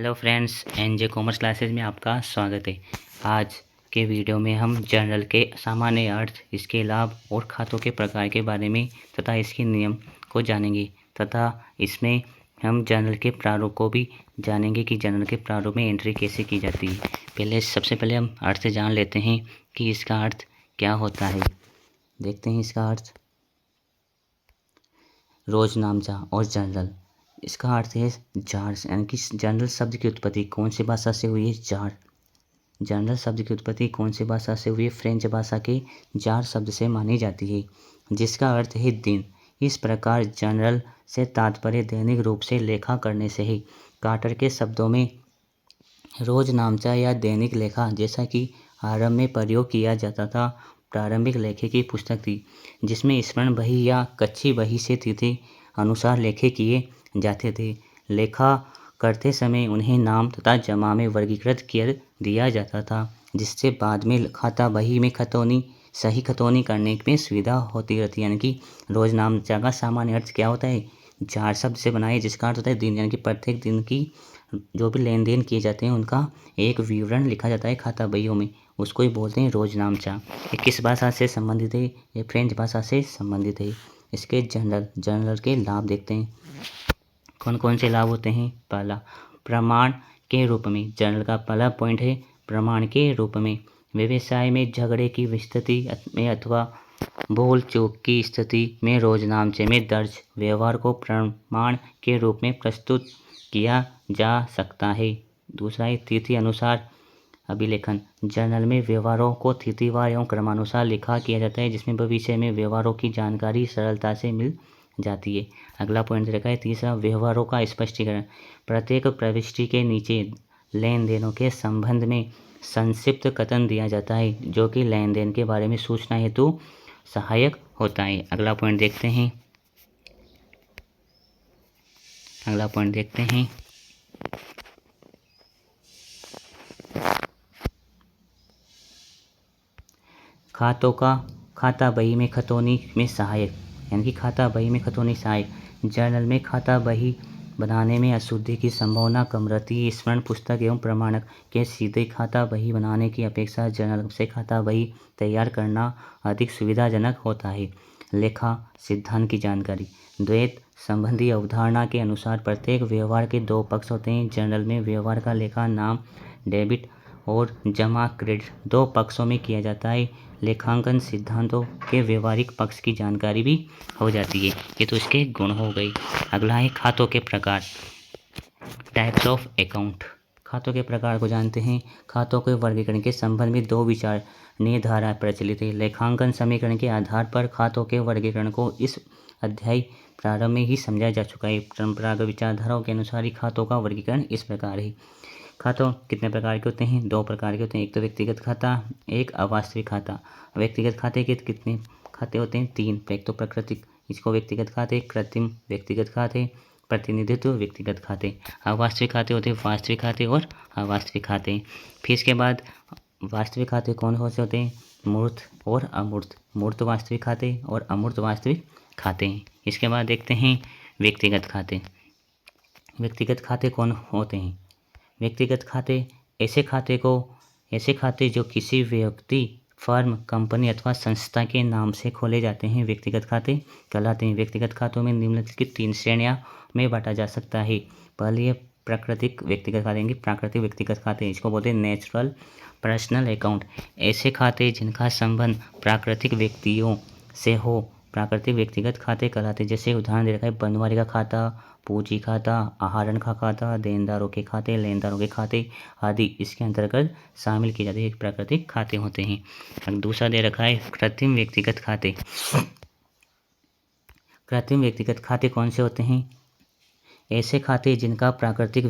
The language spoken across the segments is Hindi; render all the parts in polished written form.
Hello friends, NJ commerce classes में आपका स्वागत है। आज के वीडियो में हम जर्नल के सामान्य अर्थ, इसके लाभ और खातों के प्रकार के बारे में तथा इसके नियम को जानेंगे तथा इसमें हम जर्नल के प्रारूप को भी जानेंगे कि जर्नल के प्रारूप में एंट्री कैसे की जाती है। सबसे पहले हम अर्थ जान लेते हैं कि इसका अर्थ क्या होता है। देखते हैं इसका अर्थ। रोजनामचा और जर्नल, इसका अर्थ है जार, यानी कि जर्नल शब्द की उत्पत्ति कौन सी भाषा से हुई है? जार। जर्नल शब्द की उत्पत्ति कौन सी भाषा से हुई है? फ्रेंच भाषा के जार शब्द से मानी जाती है, जिसका अर्थ है दिन। इस प्रकार जर्नल से तात्पर्य दैनिक रूप से लेखा करने से है। कार्टर के शब्दों में रोजनामचा या दैनिक लेखा, जैसा कि आरंभ में प्रयोग किया जाता था, प्रारंभिक लेखे की पुस्तक थी, जिसमें स्मरण बही या कच्ची बही से तिथि अनुसार लेखे किए जाते थे। लेखा करते समय उन्हें नाम तथा जमा में वर्गीकृत कर दिया जाता था, जिससे बाद में खाता बही में सही खतौनी करने में सुविधा होती रहती है। यानी कि रोजनामचा का सामान्य अर्थ क्या होता है? जार शब्द से बनाए, जिसका अर्थ होता है दिन, यानी कि प्रत्येक दिन की जो भी लेन देन किए जाते हैं उनका एक विवरण लिखा जाता है खाता बहियों में, उसको ही बोलते हैं रोजनामचा। ये किस भाषा से संबंधित है? ये फ्रेंच भाषा से संबंधित है। इसके जर्नल के लाभ देखते हैं। कौन कौन से लाभ होते हैं? पहला, प्रमाण के रूप में। जर्नल का पहला पॉइंट है प्रमाण के रूप में। व्यवसाय में झगड़े की स्थिति में अथवा भूल चूक की स्थिति में रोजनामचे में दर्ज व्यवहार को प्रमाण के रूप में प्रस्तुत किया जा सकता है। दूसरा है तिथि अनुसार अभिलेखन। जर्नल में व्यवहारों को तिथिवार एवं क्रमानुसार लिखा किया जाता है, जिसमें भविष्य में व्यवहारों की जानकारी सरलता से मिल जाती है। अगला पॉइंट रखा है तीसरा, व्यवहारों का स्पष्टीकरण। प्रत्येक प्रविष्टि के नीचे लेन देनों के संबंध में संक्षिप्त कथन दिया जाता है, जो कि लेन देन के बारे में सूचना हेतु सहायक होता है। अगला पॉइंट देखते हैं। खातों का खाता बही में खतौनी में सहायक, यानी कि खाता बही में खतौनी सहायक। जर्नल में खाता बही बनाने में अशुद्धि की संभावना कम रहती है। स्मरण पुस्तक एवं प्रमाणक के सीधे खाता बही बनाने की अपेक्षा जर्नल से खाता बही तैयार करना अधिक सुविधाजनक होता है। लेखा सिद्धांत की जानकारी। द्वैत संबंधी अवधारणा के अनुसार प्रत्येक व्यवहार के दो पक्ष होते हैं। जर्नल में व्यवहार का लेखा नाम डेबिट और जमा क्रेडिट दो पक्षों में किया जाता है। लेखांकन सिद्धांतों के व्यवहारिक पक्ष की जानकारी भी हो जाती है। ये तो इसके गुण हो गए। अगला है खातों के प्रकार, टाइप्स ऑफ अकाउंट। खातों के प्रकार को जानते हैं। खातों के वर्गीकरण के संबंध में दो विचारणीय धारा प्रचलित है। लेखांकन समीकरण के आधार पर खातों के वर्गीकरण को इस अध्याय प्रारंभ में ही समझा जा चुका है। परंपरागत विचारधाराओं के अनुसार ही खातों का वर्गीकरण इस प्रकार है। खातों कितने प्रकार के होते हैं? दो प्रकार के होते हैं। एक तो व्यक्तिगत खाता, एक अवास्तविक खाता। व्यक्तिगत खाते के कितने खाते होते हैं? तीन। एक तो प्राकृतिक, इसको व्यक्तिगत खाते, कृत्रिम व्यक्तिगत खाते, प्रतिनिधित्व व्यक्तिगत खाते। अवास्तविक खाते होते हैं वास्तविक खाते और अवास्तविक खाते। फिर इसके बाद वास्तविक खाते कौन कौन से होते हैं? मूर्त और अमूर्त। मूर्त वास्तविक खाते और अमूर्त वास्तविक खाते हैं। इसके बाद देखते हैं व्यक्तिगत खाते। व्यक्तिगत खाते कौन होते हैं? व्यक्तिगत खाते ऐसे खाते जो किसी व्यक्ति, फर्म, कंपनी अथवा संस्था के नाम से खोले जाते हैं व्यक्तिगत खाते कहलाते हैं। व्यक्तिगत खातों में निम्नलिखित तीन श्रेणियां में बांटा जा सकता है। पहली है प्राकृतिक व्यक्तिगत खाते। प्राकृतिक व्यक्तिगत खाते इसको बोलते हैं नेचुरल पर्सनल अकाउंट। ऐसे खाते जिनका संबंध प्राकृतिक व्यक्तियों से हो प्राकृतिक व्यक्तिगत खाते कहलाते। जैसे उदाहरण दे रखा है बनवारी का खाता, पूंजी खाता, आहरण का खाता, देनदारों के खाते, लेनदारों के खाते आदि इसके अंतर्गत शामिल किए जाते हैं, प्राकृतिक खाते होते हैं। अब दूसरा दे रखा है कृत्रिम व्यक्तिगत खाते। कृत्रिम व्यक्तिगत खाते कौन से होते हैं? ऐसे खाते जिनका प्राकृतिक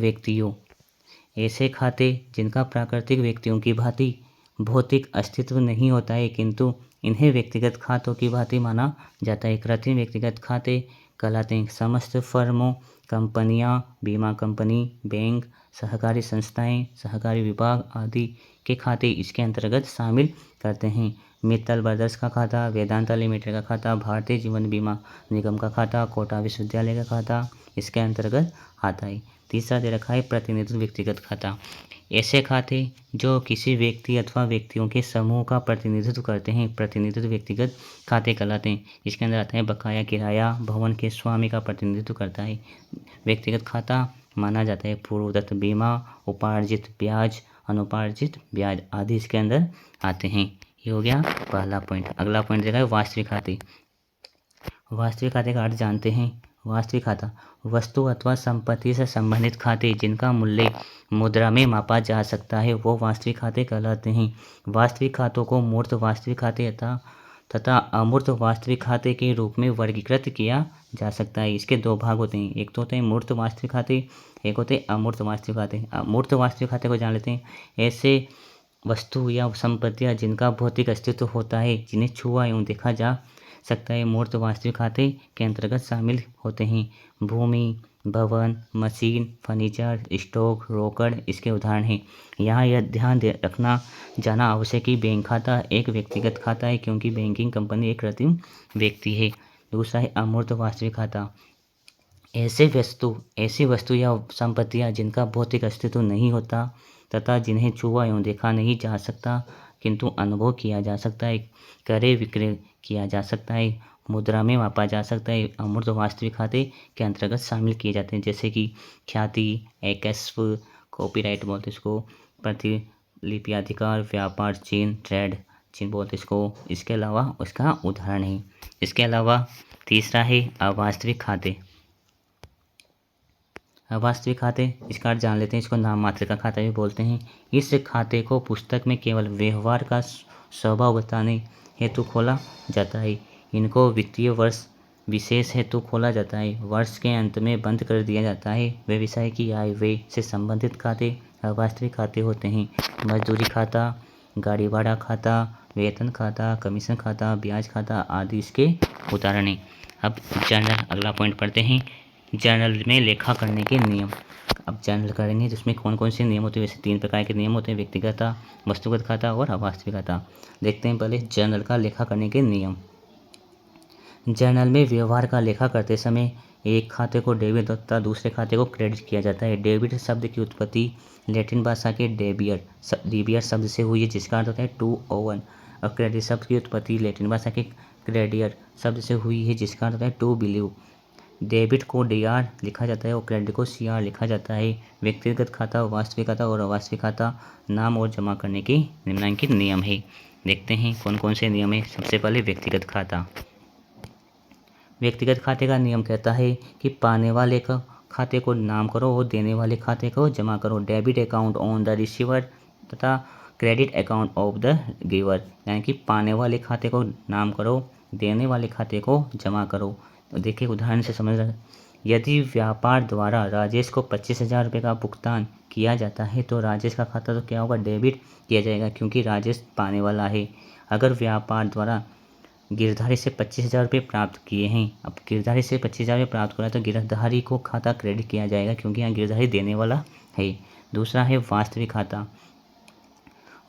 व्यक्तियों की भांति भौतिक अस्तित्व नहीं होता है, किंतु इन्हें व्यक्तिगत खातों की भांति माना जाता है। कृत्रिम व्यक्तिगत खाते कहलाते हैं समस्त फर्मों, कंपनियां, बीमा कंपनी, बैंक, सहकारी संस्थाएं, सहकारी विभाग आदि के खाते इसके अंतर्गत शामिल करते हैं। मित्तल ब्रदर्स का खाता, वेदांता लिमिटेड का खाता, भारतीय जीवन बीमा निगम का खाता, कोटा विश्वविद्यालय का खाता इसके अंतर्गत आता है। तीसरा दे रखा है प्रतिनिधित्व व्यक्तिगत खाता। ऐसे खाते जो किसी व्यक्ति अथवा व्यक्तियों के समूह का प्रतिनिधित्व करते हैं प्रतिनिधित्व व्यक्तिगत खाते कहलाते हैं। इसके अंदर आता है बकाया किराया भवन के स्वामी का प्रतिनिधित्व करता है। व्यक्तिगत खाता माना जाता है पूर्वदत्त बीमा, उपार्जित ब्याज, अनुपार्जित ब्याज आदि इसके अंदर आते हैं। ये हो गया पहला पॉइंट। अगला पॉइंट देखा है वास्तविक खाते। वास्तविक खाते का अर्थ जानते हैं। वास्तविक खाता वस्तु अथवा संपत्ति से संबंधित खाते जिनका मूल्य मुद्रा में मापा जा सकता है वो वास्तविक खाते कहलाते हैं। वास्तविक खातों को मूर्त वास्तविक खाते तथा अमूर्त वास्तविक खाते के रूप में वर्गीकृत किया जा सकता है। इसके दो भाग होते हैं, एक तो होते हैं मूर्त वास्तविक खाते, एक होते हैं अमूर्त वास्तविक खाते। अमूर्त वास्तविक खाते को जान लेते हैं। ऐसे वस्तु या संपत्तियां जिनका भौतिक अस्तित्व होता है जिन्हें छुआ एवं देखा जा सकता है मूर्त वास्तविक खाते के अंतर्गत शामिल होते हैं। भूमि, भवन, मशीन, फर्नीचर, स्टॉक, रोकड़ इसके उदाहरण हैं। यहाँ यह ध्यान रखना जाना आवश्यक कि बैंक खाता एक व्यक्तिगत खाता है क्योंकि बैंकिंग कंपनी एक कृत्रिम व्यक्ति है। दूसरा है अमूर्त वास्तविक खाता। ऐसी वस्तु या संपत्तियाँ जिनका भौतिक अस्तित्व नहीं होता तथा जिन्हें छुआ एवं देखा नहीं जा सकता किंतु अनुभव किया जा सकता है, क्रय विक्रय किया जा सकता है, मुद्रा में मापा जा सकता है, अमूर्त वास्तविक खाते के अंतर्गत शामिल किए जाते हैं। जैसे कि ख्याति, एकस्व, कॉपीराइट बोलते इसको, प्रतिलिपि अधिकार, व्यापार चिन्ह, ट्रेड चिन्ह बोलते इसको। इसके अलावा उसका उदाहरण है। इसके अलावा तीसरा है अवास्तविक खाते। अवास्तविक खाते इसका अर्थ जान लेते हैं। इसको नाम मात्र का खाता भी बोलते हैं। इस खाते को पुस्तक में केवल व्यवहार का स्वभाव बताने हेतु खोला जाता है। इनको वित्तीय वर्ष विशेष हेतु खोला जाता है। वर्ष के अंत में बंद कर दिया जाता है। व्यवसाय की आय व्यय से संबंधित खाते अवास्तविक खाते होते हैं। मजदूरी खाता, गाड़ी भाड़ा खाता, वेतन खाता, कमीशन खाता, ब्याज खाता आदि इसके उदाहरण हैं। अब जर्नल अगला पॉइंट पढ़ते हैं। जर्नल में लेखा करने के नियम। अब जर्नल करेंगे जिसमें कौन कौन से नियम होते हैं। वैसे 3 प्रकार के नियम होते हैं, व्यक्तिगत खाता, वस्तुगत खाता और अवास्तविक खाता। देखते हैं पहले जर्नल का लेखा करने के नियम। जर्नल में व्यवहार का लेखा करते समय एक खाते को डेबिट तथा दूसरे खाते को क्रेडिट किया जाता है। डेबिट शब्द की उत्पत्ति लैटिन भाषा के डेबियर शब्द से हुई है जिसका अर्थ होता है टू ओवन, और क्रेडिट शब्द की उत्पत्ति लैटिन भाषा के क्रेडियर शब्द से हुई है जिसका अर्थ होता है टू बिलीव। डेबिट को DR लिखा जाता है और क्रेडिट को CR लिखा जाता है। व्यक्तिगत खाता, वास्तविक खाता और अवास्तविक खाता नाम और जमा करने के निम्नलिखित नियम है। देखते हैं कौन कौन से नियम है। सबसे पहले व्यक्तिगत खाता। व्यक्तिगत खाते का नियम कहता है कि पाने वाले खाते को नाम करो और देने वाले खाते को जमा करो। Debit account on the receiver तथा credit account of the giver, यानी कि पाने वाले खाते को नाम करो, देने वाले खाते को जमा करो। तो देखिए उदाहरण से समझ रहे। यदि व्यापार द्वारा राजेश को 25,000 रुपये का भुगतान किया जाता है तो राजेश का खाता तो क्या होगा, डेबिट किया जाएगा क्योंकि राजेश पाने वाला है। अगर व्यापार द्वारा गिरधारी से 25,000 रुपये प्राप्त किए हैं, अब गिरधारी से 25,000 रुपये प्राप्त करा तो गिरधारी को खाता क्रेडिट किया जाएगा क्योंकि यहाँ गिरधारी देने वाला है। दूसरा है वास्तविक खाता।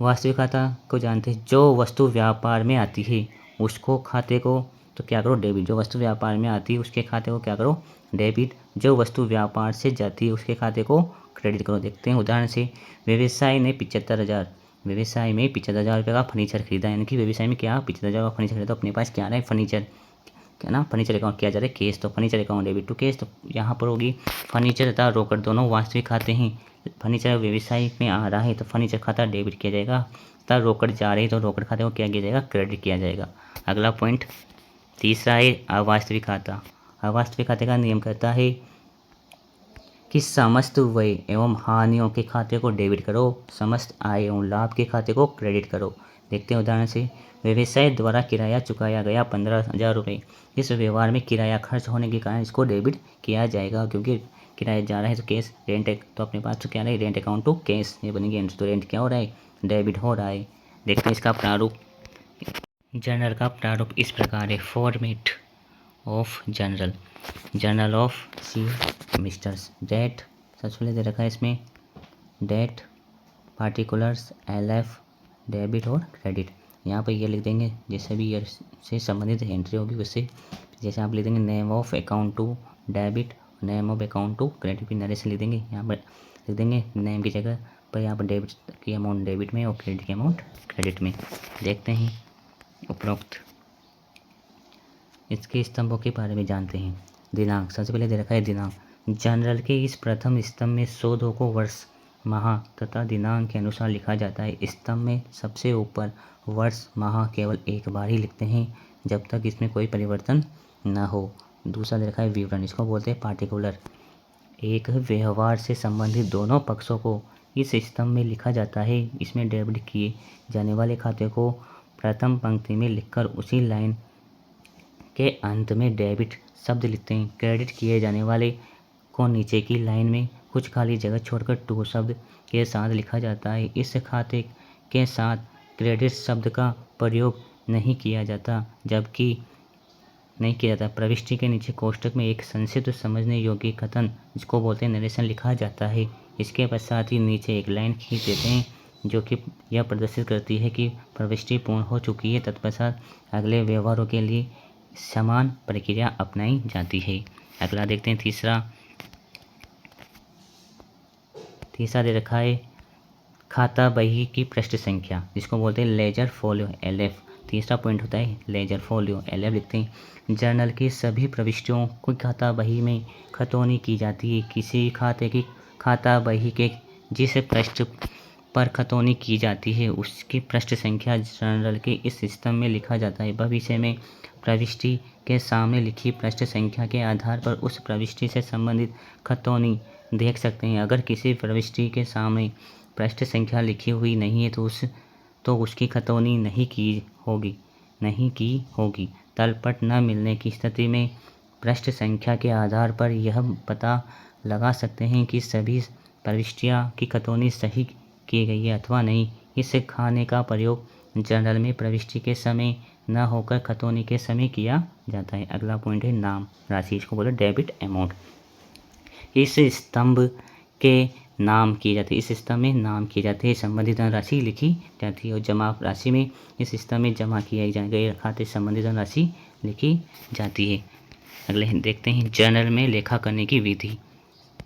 वास्तविक खाता को जानते हैं, जो वस्तु व्यापार में आती है उसको खाते को तो क्या करो, डेबिट। जो वस्तु व्यापार में आती है उसके खाते को क्या करो, डेबिट। जो वस्तु व्यापार से जाती है उसके खाते को क्रेडिट करो। देखते हैं उदाहरण से। व्यवसाय में 75,000 रुपये का फर्नीचर खरीदा, यानी कि व्यवसाय में क्या 75,000 का फर्नीचर खरीदा, तो अपने पास क्या रहा है, फर्नीचर, क्या ना, फर्नीचर अकाउंट किया जा रहा है केस, तो furniture account debit to cash. तो यहाँ पर होगी फर्नीचर तथा रोकड़ दोनों वास्तविक खाते हैं। फर्नीचर व्यवसाय में आ रहा है तो फर्नीचर खाता डेबिट किया जाएगा तथा रोकड़ जा रही है तो रोकड़ खाते को क्या किया जाएगा, क्रेडिट किया जाएगा। अगला पॉइंट तीसरा है अवास्तविक खाता। अवास्तविक खाते का नियम कहता है कि समस्त व्यय एवं हानियों के खाते को डेबिट करो, समस्त आय एवं लाभ के खाते को क्रेडिट करो। देखते हैं उदाहरण से। व्यवसाय द्वारा किराया चुकाया गया 15,000 रुपये। इस व्यवहार में किराया खर्च होने के कारण इसको डेबिट किया जाएगा क्योंकि किराया जा रहा है तो केस, रेंट तो अपने पास तो क्या है, रेंट अकाउंट टू केस, ये बनेगी एंट्री। तो रेंट क्या हो रहा है, डेबिट हो रहा है। देखते हैं इसका प्रारूप। जर्नल का प्रारूप इस प्रकार है। Format of journal. Journal of सी मिस्टर्स। डेट सबसे पहले दे रखा है इसमें, डेट, पार्टिकुलर्स, LF, डेबिट और क्रेडिट। यहाँ पर ये लिख देंगे जैसे भी ईयर से संबंधित एंट्री होगी वैसे। जैसे आप लिख देंगे name of account to debit, name of account to credit की नरेशन लिख देंगे, यहाँ पर लिख देंगे नेम की जगह पर यहाँ पर डेबिट की अमाउंट डेबिट में और क्रेडिट की अमाउंट क्रेडिट में। देखते हैं उपरोक्त इसके स्तंभों के बारे में जानते हैं। दिनांक, सबसे पहले दे रखा है दिनांक। जनरल के इस प्रथम स्तंभ में शोधों को वर्ष, माह तथा दिनांक के अनुसार लिखा जाता है। स्तंभ में सबसे ऊपर वर्ष माह केवल एक बार ही लिखते हैं जब तक इसमें कोई परिवर्तन न हो। दूसरा दे रखा है विवरण, इसको बोलते हैं पार्टिकुलर। एक व्यवहार से संबंधित दोनों पक्षों को इस स्तंभ में लिखा जाता है। इसमें डेबिट किए जाने वाले खाते को प्रथम पंक्ति में लिखकर उसी लाइन के अंत में डेबिट शब्द लिखते हैं। क्रेडिट किए जाने वाले को नीचे की लाइन में कुछ खाली जगह छोड़कर टू शब्द के साथ लिखा जाता है। इस खाते के साथ क्रेडिट शब्द का प्रयोग नहीं किया जाता, प्रविष्टि के नीचे कोष्ठक में एक संक्षिप्त समझने योग्य कथन, जिसको बोलते हैं नरेशन, लिखा जाता है। इसके पश्चात ही नीचे एक लाइन खींच देते हैं जो कि यह प्रदर्शित करती है कि प्रविष्टि पूर्ण हो चुकी है। तत्पश्चात अगले व्यवहारों के लिए समान प्रक्रिया अपनाई जाती है। अगला देखते हैं तीसरा दे रखा है खाता बही की पृष्ठ संख्या, जिसको बोलते हैं लेजर फोलियो LF। तीसरा पॉइंट होता है लेजर फोलियो LF लिखते हैं। जर्नल की सभी प्रविष्टियों को खाता बही में खतौनी की जाती है। किसी खाते की खाता बही के जिस पृष्ठ पर खतौनी की जाती है उसकी पृष्ठ संख्या जर्नल के इस स्तंभ में लिखा जाता है। भविष्य में प्रविष्टि के सामने लिखी पृष्ठ संख्या के आधार पर उस प्रविष्टि से संबंधित खतौनी देख सकते हैं। अगर किसी प्रविष्टि के सामने पृष्ठ संख्या लिखी हुई नहीं है तो उसकी खतौनी नहीं की होगी। तलपट न मिलने की स्थिति में पृष्ठ संख्या के आधार पर यह पता लगा सकते हैं कि सभी प्रविष्टियां की खतौनी सही की गई है अथवा नहीं। इस खाने का प्रयोग जर्नल में प्रविष्टि के समय न होकर खतौनी के समय किया जाता है। अगला पॉइंट है नाम राशि, इसको बोले डेबिट अमाउंट। इस स्तंभ के नाम किए जाते हैं, इस स्तंभ में नाम किए जाते हैं, संबंधित धनराशि लिखी जाती है और जमा राशि में इस स्तंभ में जमा किए गए खाते संबंधित धनराशि लिखी जाती है। अगले देखते हैं जर्नल में लेखा करने की विधि।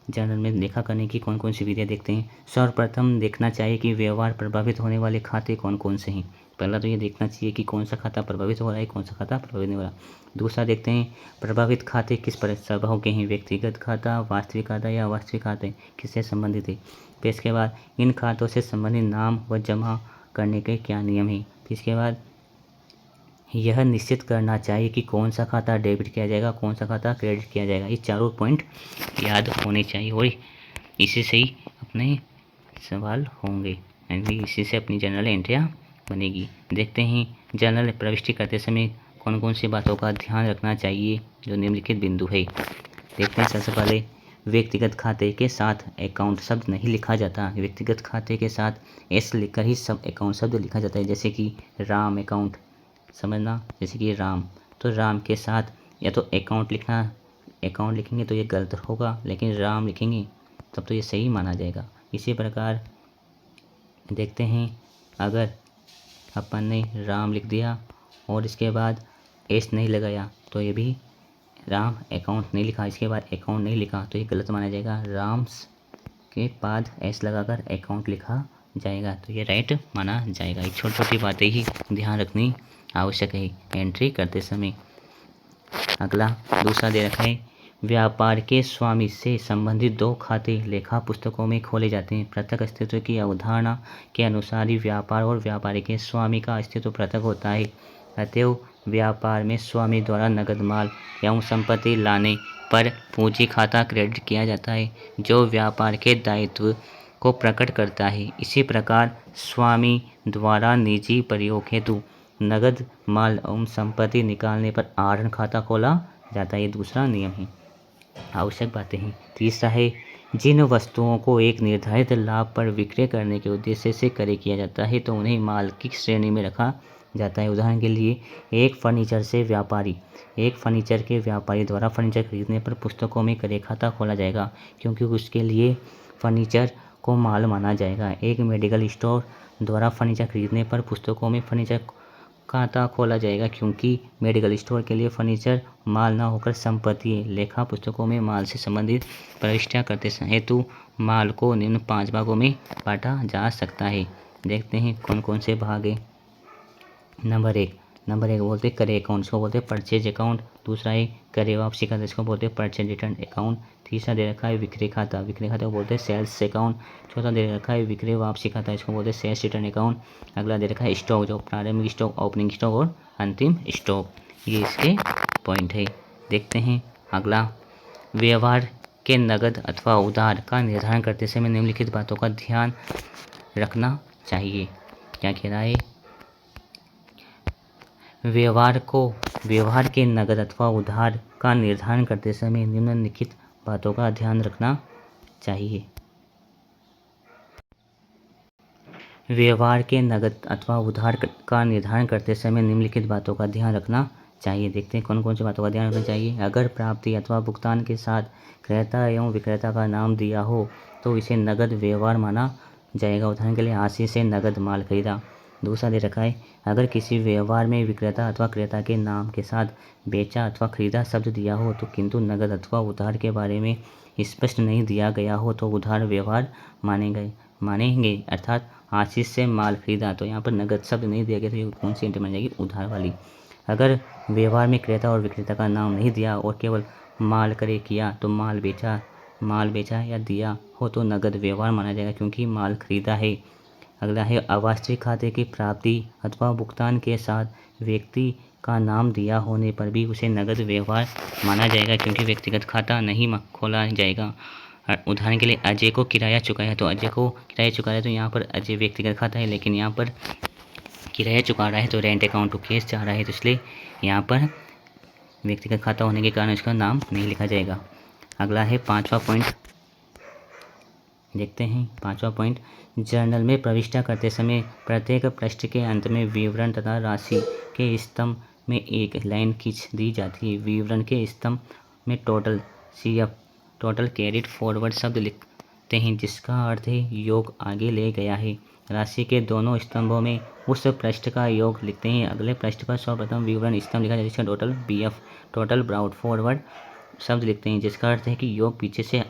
जर्नल में लेखा करने की कौन कौन सी विधियाँ देखते हैं। सर्वप्रथम देखना चाहिए कि व्यवहार प्रभावित होने वाले खाते कौन कौन से हैं। पहला तो ये देखना चाहिए कि कौन सा खाता प्रभावित हो रहा है, कौन सा खाता प्रभावित नहीं हो रहा। दूसरा देखते हैं प्रभावित खाते किस स्वभाव के हैं, व्यक्तिगत खाता, वास्तविक खाता या वास्तविक खाते किससे संबंधित है। फिर इसके बाद इन खातों से संबंधित नाम व जमा करने के क्या नियम हैं। फिर इसके बाद यह निश्चित करना चाहिए कि कौन सा खाता डेबिट किया जाएगा, कौन सा खाता क्रेडिट किया जाएगा। ये चारों पॉइंट याद होने चाहिए और इसी से ही अपने सवाल होंगे, यानी इसी से अपनी जनरल एंट्रियाँ बनेगी। देखते हैं जनरल प्रविष्टि करते समय कौन कौन सी बातों का ध्यान रखना चाहिए, जो निम्नलिखित बिंदु है। देखते हैं सबसे पहले व्यक्तिगत खाते के साथ अकाउंट शब्द नहीं लिखा जाता। व्यक्तिगत खाते के साथ एस लिखकर ही सब अकाउंट शब्द लिखा जाता है। जैसे कि राम अकाउंट, समझना, जैसे कि राम, तो राम के साथ या तो अकाउंट लिखेंगे तो ये गलत होगा, लेकिन राम लिखेंगे तब तो ये सही माना जाएगा। इसी प्रकार देखते हैं अगर अपन ने राम लिख दिया और इसके बाद एस नहीं लगाया तो ये भी राम अकाउंट नहीं लिखा, इसके बाद अकाउंट नहीं लिखा तो ये गलत माना जाएगा। राम्स के बाद एस लगाकर अकाउंट लिखा जाएगा तो ये राइट माना जाएगा। ये छोटी छोटी बातें ही ध्यान रखनी आवश्यक है एंट्री करते समय। अगला दूसरा दे रखा है व्यापार के स्वामी से संबंधित दो खाते लेखा पुस्तकों में खोले जाते हैं। पृथक अस्तित्व की अवधारणा के अनुसार ही व्यापार और व्यापारी के स्वामी का अस्तित्व पृथक होता है। अतएव व्यापार में स्वामी द्वारा नगद माल एवं संपत्ति लाने पर पूंजी खाता क्रेडिट किया जाता है, जो व्यापार के दायित्व को प्रकट करता है। इसी प्रकार स्वामी द्वारा निजी प्रयोग हेतु नगद माल एवं संपत्ति निकालने पर आहरण खाता खोला जाता है। ये दूसरा नियम है, आवश्यक बातें हैं। तीसरा है जिन वस्तुओं को एक निर्धारित लाभ पर विक्रय करने के उद्देश्य से क्रय किया जाता है तो उन्हें माल की श्रेणी में रखा जाता है। उदाहरण के लिए एक फर्नीचर के व्यापारी द्वारा फर्नीचर खरीदने पर पुस्तकों में क्रय खाता खोला जाएगा, क्योंकि उसके लिए फर्नीचर को माल माना जाएगा। एक मेडिकल स्टोर द्वारा फर्नीचर खरीदने पर पुस्तकों में फर्नीचर खाता खोला जाएगा क्योंकि मेडिकल स्टोर के लिए फर्नीचर माल न होकर संपत्ति है। लेखा पुस्तकों में माल से संबंधित प्रविष्टियाँ करते हेतु माल को निम्न 5 भागों में बांटा जा सकता है। देखते हैं कौन कौन से भाग है। नंबर एक बोलते हैं करे अकाउंट, इसको बोलते हैं परचेज अकाउंट। दूसरा है करे वापसी खाता, इसको बोलते हैं परचेज रिटर्न अकाउंट। तीसरा दे रखा है विक्रय खाता को बोलते हैं सेल्स अकाउंट। चौथा दे रखा है विक्रय वापसी खाता, इसको बोलते हैं सेल्स रिटर्न अकाउंट। अगला दे रखा है स्टॉक, जो प्रारंभिक स्टॉक, ओपनिंग स्टॉक और अंतिम स्टॉक, ये इसके पॉइंट है। देखते हैं अगला, व्यवहार के नगद अथवा उधार का निर्धारण करते समय निम्नलिखित बातों का ध्यान रखना चाहिए। क्या कह रहा है? व्यवहार के नगद अथवा उधार का निर्धारण करते समय निम्नलिखित बातों का ध्यान रखना चाहिए। व्यवहार के नगद अथवा उधार का निर्धारण करते समय निम्नलिखित बातों का ध्यान रखना चाहिए। देखते हैं कौन कौन सी बातों का ध्यान रखना चाहिए। अगर प्राप्ति अथवा भुगतान के साथ क्रेता एवं विक्रेता का नाम दिया हो तो इसे नगद व्यवहार माना जाएगा। उदाहरण के लिए आशीष से नगद माल खरीदा। दूसरा दे रखा है, अगर किसी व्यवहार में विक्रेता अथवा क्रेता के नाम के साथ बेचा अथवा खरीदा शब्द दिया हो तो किंतु नगद अथवा उधार के बारे में स्पष्ट नहीं दिया गया हो तो उधार व्यवहार मानेंगे। अर्थात आशीष से माल खरीदा, तो यहाँ पर नगद शब्द नहीं दिया गया तो ये कौन सी एंट्री मानी जाएगी? उधार वाली। अगर व्यवहार में क्रेता और विक्रेता का नाम नहीं दिया और केवल माल क्रय किया तो माल बेचा या दिया हो तो नगद व्यवहार माना जाएगा क्योंकि माल खरीदा है। अगला है, अवास्तविक खाते की प्राप्ति अथवा भुगतान के साथ व्यक्ति का नाम दिया होने पर भी उसे नगद व्यवहार माना जाएगा क्योंकि व्यक्तिगत खाता नहीं खोला जाएगा। उदाहरण के लिए अजय को किराया चुकाया, तो अजय को किराया चुकाया तो यहाँ पर अजय व्यक्तिगत खाता है, लेकिन यहाँ पर किराया चुका रहा है तो रेंट अकाउंट टू केस जा रहा है, तो इसलिए यहाँ पर व्यक्तिगत खाता होने के कारण इसका नाम नहीं लिखा जाएगा। अगला है 5वां पॉइंट। देखते हैं 5वां पॉइंट, जर्नल में प्रविष्टियाँ करते समय प्रत्येक पृष्ठ के अंत में विवरण तथा राशि के स्तंभ में एक लाइन खींच दी जाती है। विवरण के स्तंभ में total CF total carried forward शब्द लिखते हैं जिसका अर्थ है योग आगे ले गया है। राशि के दोनों स्तंभों में उस पृष्ठ का योग लिखते हैं। अगले पृष्ठ पर सर्वप्रथम विवरण स्तंभ लिखा जाए जिसका total BF total brought forward शब्द लिखते हैं जिसका अर्थ है कि योग पीछे से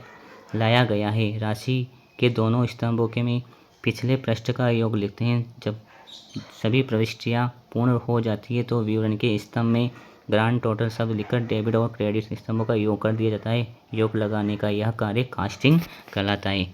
लाया गया है। राशि के दोनों स्तंभों के में पिछले पृष्ठ का योग लिखते हैं। जब सभी प्रविष्टियाँ पूर्ण हो जाती है तो विवरण के स्तंभ में ग्रांड टोटल शब्द लिखकर डेबिट और क्रेडिट स्तंभों का योग कर दिया जाता है। योग लगाने का यह कार्य कास्टिंग कहलाता है।